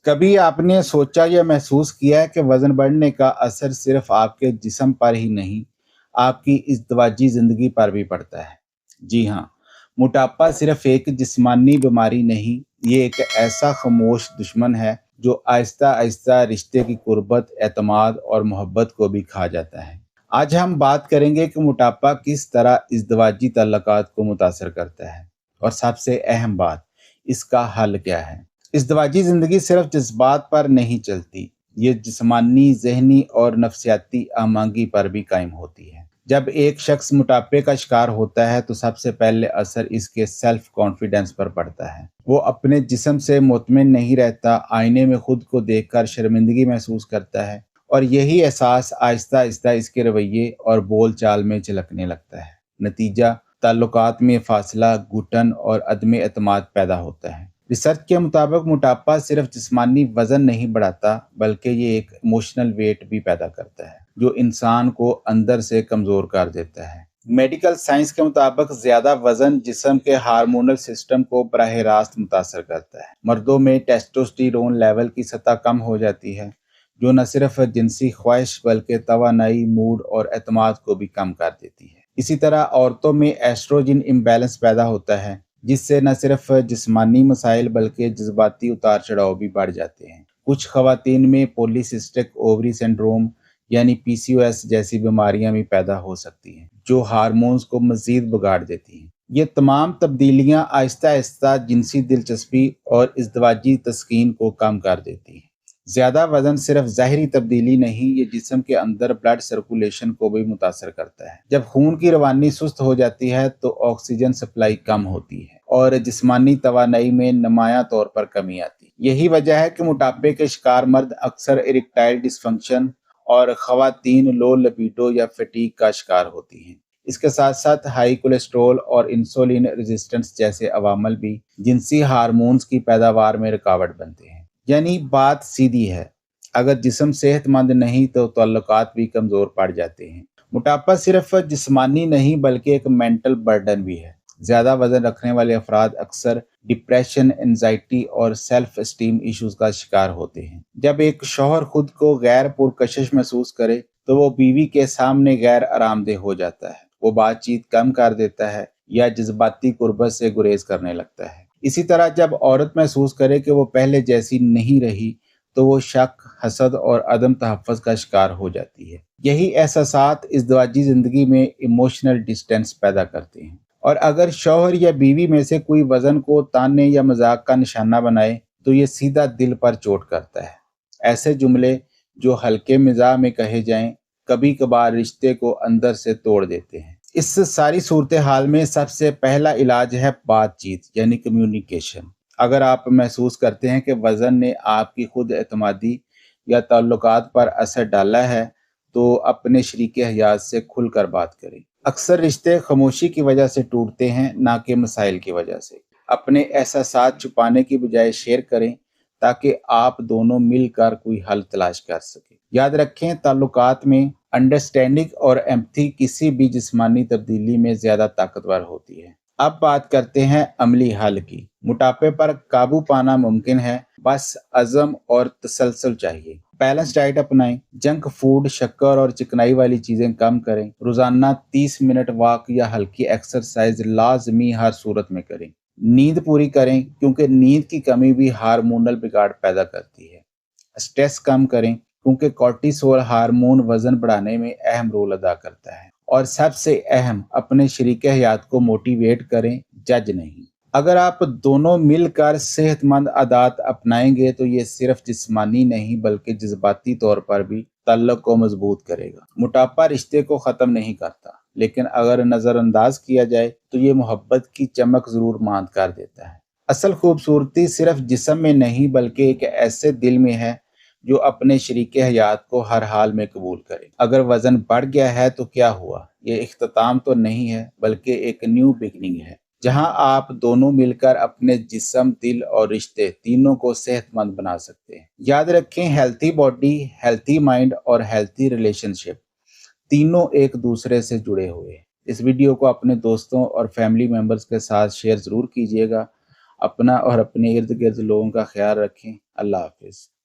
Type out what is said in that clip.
कभी आपने सोचा या महसूस किया है कि वज़न बढ़ने का असर सिर्फ़ आपके जिस्म पर ही नहीं, आपकी इज़्दिवाजी ज़िंदगी पर भी पड़ता है? जी हाँ, मोटापा सिर्फ़ एक जिस्मानी बीमारी नहीं, ये एक ऐसा ख़ामोश दुश्मन है, जो आहिस्ता-आहिस्ता रिश्ते की क़ुर्बत, एतमाद और मोहब्बत को भी खा जाता है। आज हम बात करेंगे कि मोटापा किस तरह इज़्दिवाजी ताल्लुकात को मुतासिर करता है और सबसे अहम बात, इसका हल क्या है? इज़्दिवाजी ज़िंदगी सिर्फ़ जज़्बात पर नहीं चलती, ये जिस्मानी, ज़हनी और नफ़सियाती आमांगी पर भी कायम होती है। जब एक शख्स मोटापे का शिकार होता है, तो सबसे पहले असर इसके सेल्फ़ कॉन्फिडेंस पर पड़ता है। वो अपने जिस्म से मुतमिन नहीं रहता, आईने में खुद को देखकर शर्मिंदगी महसूस करता है और यही एहसास आहिस्ता-आहिस्ता इसके रवैये और बोल-चाल में झलकने लगता है। नतीजा, ताल्लुकात में फ़ासला, घुटन और अदम एतमाद पैदा होता है। रिसर्च के मुताबिक मोटापा सिर्फ जिस्मानी वज़न नहीं बढ़ाता, बल्कि ये एक इमोशनल वेट भी पैदा करता है, जो इंसान को अंदर से कमज़ोर कर देता है। मेडिकल साइंस के मुताबिक ज़्यादा वज़न जिस्म के हार्मोनल सिस्टम को बराह रास्त मुतासर करता है। मर्दों में टेस्टोस्टेरोन लेवल की सतह कम हो जाती है, जो न सिर्फ जिनसी ख्वाहिश बल्कि तवानाई, मूड और एतमाद को भी कम कर देती है। इसी तरह औरतों में एस्ट्रोजन इम्बैलेंस पैदा होता है, जिससे न सिर्फ जिस्मानी मसाइल बल्कि जज्बाती उतार चढ़ाव भी बढ़ जाते हैं। कुछ ख़वातीन में पॉलीसिस्टिक ओवरी सिंड्रोम यानी पीसीओएस जैसी बीमारियां भी पैदा हो सकती हैं, जो हार्मोन्स को मज़ीद बिगाड़ देती हैं। ये तमाम तब्दीलियां आहिस्ता आहिस्ता जिनसी दिलचस्पी और इज़्दिवाजी तस्कीन को कम कर देती हैं। ज़्यादा वज़न सिर्फ ज़ाहिरी तब्दीली नहीं, ये जिस्म के अंदर ब्लड सर्कुलेशन को भी मुतासर करता है। जब खून की रवानी सुस्त हो जाती है, तो ऑक्सीजन सप्लाई कम होती है और जिस्मानी तवानाई में नुमायां तौर पर कमी आती है। यही वजह है कि मोटापे के शिकार मर्द अक्सर इरेक्टाइल डिसफंक्शन और ख़वातीन लो लिबिडो या फटीग का शिकार होती हैं। इसके साथ साथ हाई कोलेस्ट्रॉल और इंसुलिन रेजिस्टेंस जैसे अवामल भी जिनसी हार्मोन्स की पैदावार में रुकावट बनते हैं। यानी बात सीधी है, अगर जिस्म सेहतमंद नहीं तो ताल्लुकात भी कमज़ोर पड़ जाते हैं। मोटापा सिर्फ जिस्मानी नहीं बल्कि एक मेंटल बर्डन भी है। ज़्यादा वज़न रखने वाले अफराद अक्सर डिप्रेशन, एंजाइटी और सेल्फ एस्टीम इश्यूज का शिकार होते हैं। जब एक शौहर खुद को गैर पुरकशिश महसूस करे, तो वो बीवी के सामने गैर आरामदेह हो जाता है। वो बातचीत कम कर देता है या जज्बाती कुर्बत से गुरेज करने लगता है। इसी तरह जब औरत महसूस करे कि वो पहले जैसी नहीं रही, तो वो शक, हसद और अदम तहफ़्फ़ुज़ का शिकार हो जाती है। यही एहसासात इज़्दिवाजी ज़िंदगी में इमोशनल डिस्टेंस पैदा करते हैं। और अगर शौहर या बीवी में से कोई वज़न को ताने या मजाक का निशाना बनाए, तो ये सीधा दिल पर चोट करता है। ऐसे जुमले जो हल्के मिजाज में कहे जाएं, कभी कभार रिश्ते को अंदर से तोड़ देते हैं। इस सारी सूरत हाल में सबसे पहला इलाज है बातचीत यानी कम्युनिकेशन। अगर आप महसूस करते हैं कि वज़न ने आपकी खुद एतमादी या ताल्लुकात पर असर डाला है, तो अपने शरीके हयात से खुलकर बात करें। अक्सर रिश्ते खामोशी की वजह से टूटते हैं, ना कि मसाइल की वजह से। अपने एहसासात छुपाने की बजाय शेयर करें, ताकि आप दोनों मिलकर कोई हल तलाश कर सकें। याद रखें, ताल्लुकात में अंडरस्टैंडिंग और एम्पैथी किसी भी जिस्मानी तब्दीली में ज़्यादा ताकतवर होती है। अब बात करते हैं अमली हल की। मोटापे पर काबू पाना मुमकिन है, बस अज़म और तसलसल चाहिए। बैलेंस डाइट अपनाएं, जंक फूड, शक्कर और चिकनाई वाली चीज़ें कम करें। रोज़ाना 30 मिनट वॉक या हल्की एक्सरसाइज लाजमी हर सूरत में करें। नींद पूरी करें, क्योंकि नींद की कमी भी हार्मोनल बिगाड़ पैदा करती है। स्ट्रेस कम करें, क्योंकि कॉर्टिसोल हार्मोन वज़न बढ़ाने में अहम रोल अदा करता है। और सबसे अहम, अपने शरीके हयात को मोटिवेट करें, जज नहीं। अगर आप दोनों मिलकर सेहतमंद आदत अपनाएंगे, तो ये सिर्फ जिस्मानी नहीं बल्कि जज्बाती तौर पर भी ताल्लुक को मजबूत करेगा। मोटापा रिश्ते को ख़त्म नहीं करता, लेकिन अगर नज़रअंदाज किया जाए तो ये मोहब्बत की चमक ज़रूर मांद कर देता है। असल खूबसूरती सिर्फ जिस्म में नहीं बल्कि एक ऐसे दिल में है जो अपने शरीके हयात को हर हाल में कबूल करे। अगर वज़न बढ़ गया है तो क्या हुआ, ये इख्तिताम तो नहीं है बल्कि एक न्यू बिगनिंग है, जहां आप दोनों मिलकर अपने जिस्म, दिल और रिश्ते तीनों को सेहतमंद बना सकते हैं। याद रखें, हेल्थी बॉडी, हेल्थी माइंड और हेल्थी रिलेशनशिप तीनों एक दूसरे से जुड़े हुए हैं। इस वीडियो को अपने दोस्तों और फैमिली मेम्बर्स के साथ शेयर ज़रूर कीजिएगा। اپنا اور اپنے ارد گرد لوگوں کا خیال رکھیں۔ اللہ حافظ۔